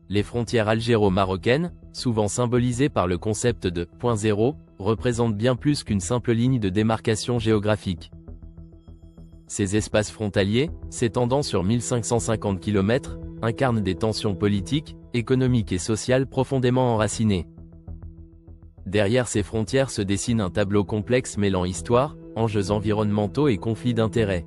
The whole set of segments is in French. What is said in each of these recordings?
Les frontières algéro-marocaines, souvent symbolisées par le concept de « point zéro », représentent bien plus qu'une simple ligne de démarcation géographique. Ces espaces frontaliers, s'étendant sur 1550 km, incarnent des tensions politiques, économiques et sociales profondément enracinées. Derrière ces frontières se dessine un tableau complexe mêlant histoire, enjeux environnementaux et conflits d'intérêts.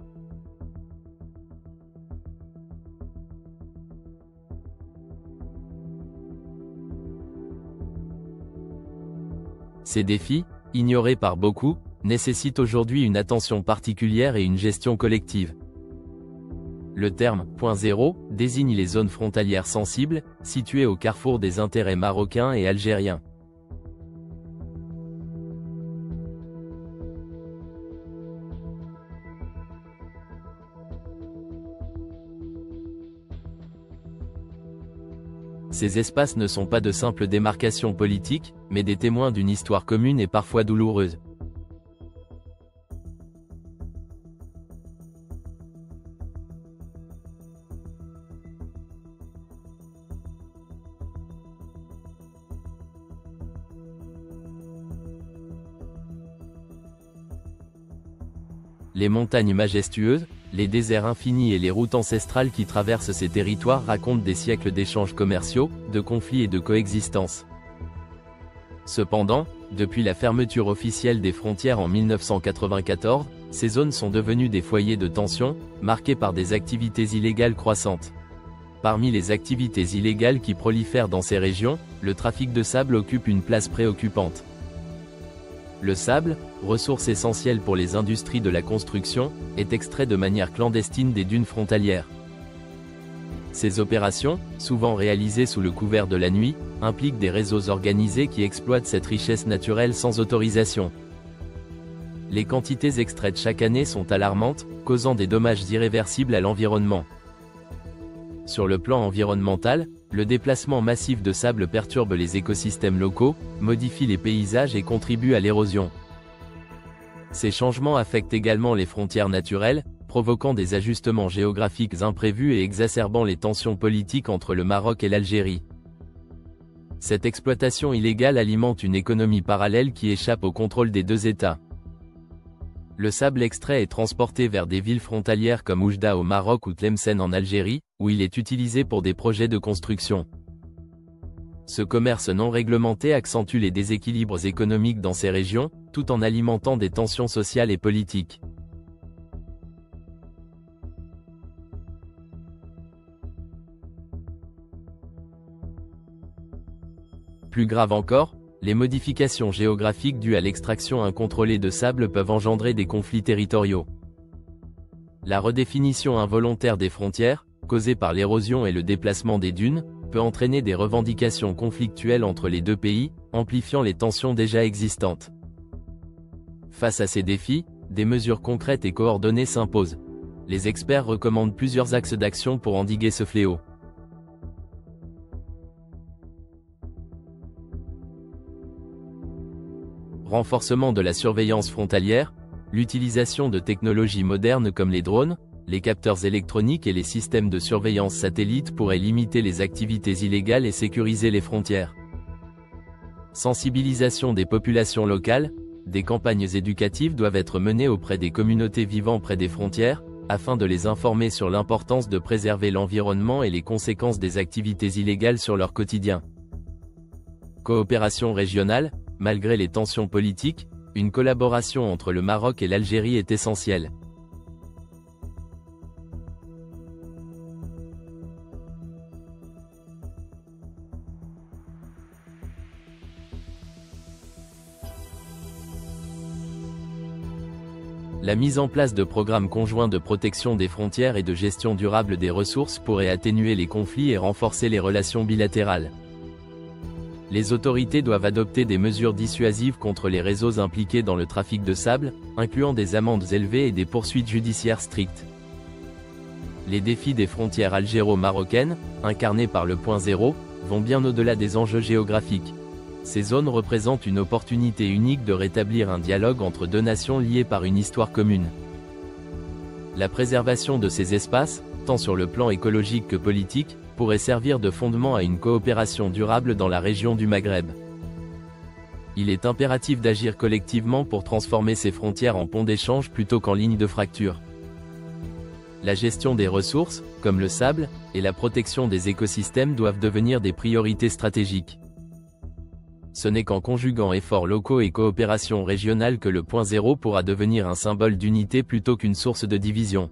Ces défis, ignorés par beaucoup, nécessitent aujourd'hui une attention particulière et une gestion collective. Le terme « point zéro » désigne les zones frontalières sensibles, situées au carrefour des intérêts marocains et algériens. Ces espaces ne sont pas de simples démarcations politiques, mais des témoins d'une histoire commune et parfois douloureuse. Les montagnes majestueuses, les déserts infinis et les routes ancestrales qui traversent ces territoires racontent des siècles d'échanges commerciaux, de conflits et de coexistence. Cependant, depuis la fermeture officielle des frontières en 1994, ces zones sont devenues des foyers de tension, marqués par des activités illégales croissantes. Parmi les activités illégales qui prolifèrent dans ces régions, le trafic de sable occupe une place préoccupante. Le sable, ressource essentielle pour les industries de la construction, est extrait de manière clandestine des dunes frontalières. Ces opérations, souvent réalisées sous le couvert de la nuit, impliquent des réseaux organisés qui exploitent cette richesse naturelle sans autorisation. Les quantités extraites chaque année sont alarmantes, causant des dommages irréversibles à l'environnement. Sur le plan environnemental, le déplacement massif de sable perturbe les écosystèmes locaux, modifie les paysages et contribue à l'érosion. Ces changements affectent également les frontières naturelles, provoquant des ajustements géographiques imprévus et exacerbant les tensions politiques entre le Maroc et l'Algérie. Cette exploitation illégale alimente une économie parallèle qui échappe au contrôle des deux États. Le sable extrait est transporté vers des villes frontalières comme Oujda au Maroc ou Tlemcen en Algérie, où il est utilisé pour des projets de construction. Ce commerce non réglementé accentue les déséquilibres économiques dans ces régions, tout en alimentant des tensions sociales et politiques. Plus grave encore, les modifications géographiques dues à l'extraction incontrôlée de sable peuvent engendrer des conflits territoriaux. La redéfinition involontaire des frontières, causée par l'érosion et le déplacement des dunes, peut entraîner des revendications conflictuelles entre les deux pays, amplifiant les tensions déjà existantes. Face à ces défis, des mesures concrètes et coordonnées s'imposent. Les experts recommandent plusieurs axes d'action pour endiguer ce fléau. Renforcement de la surveillance frontalière, l'utilisation de technologies modernes comme les drones, les capteurs électroniques et les systèmes de surveillance satellite pourraient limiter les activités illégales et sécuriser les frontières. Sensibilisation des populations locales, des campagnes éducatives doivent être menées auprès des communautés vivant près des frontières, afin de les informer sur l'importance de préserver l'environnement et les conséquences des activités illégales sur leur quotidien. Coopération régionale, malgré les tensions politiques, une collaboration entre le Maroc et l'Algérie est essentielle. La mise en place de programmes conjoints de protection des frontières et de gestion durable des ressources pourrait atténuer les conflits et renforcer les relations bilatérales. Les autorités doivent adopter des mesures dissuasives contre les réseaux impliqués dans le trafic de sable, incluant des amendes élevées et des poursuites judiciaires strictes. Les défis des frontières algéro-marocaines, incarnés par le point zéro, vont bien au-delà des enjeux géographiques. Ces zones représentent une opportunité unique de rétablir un dialogue entre deux nations liées par une histoire commune. La préservation de ces espaces, tant sur le plan écologique que politique, pourrait servir de fondement à une coopération durable dans la région du Maghreb. Il est impératif d'agir collectivement pour transformer ces frontières en ponts d'échange plutôt qu'en lignes de fracture. La gestion des ressources, comme le sable, et la protection des écosystèmes doivent devenir des priorités stratégiques. Ce n'est qu'en conjuguant efforts locaux et coopération régionale que le point zéro pourra devenir un symbole d'unité plutôt qu'une source de division.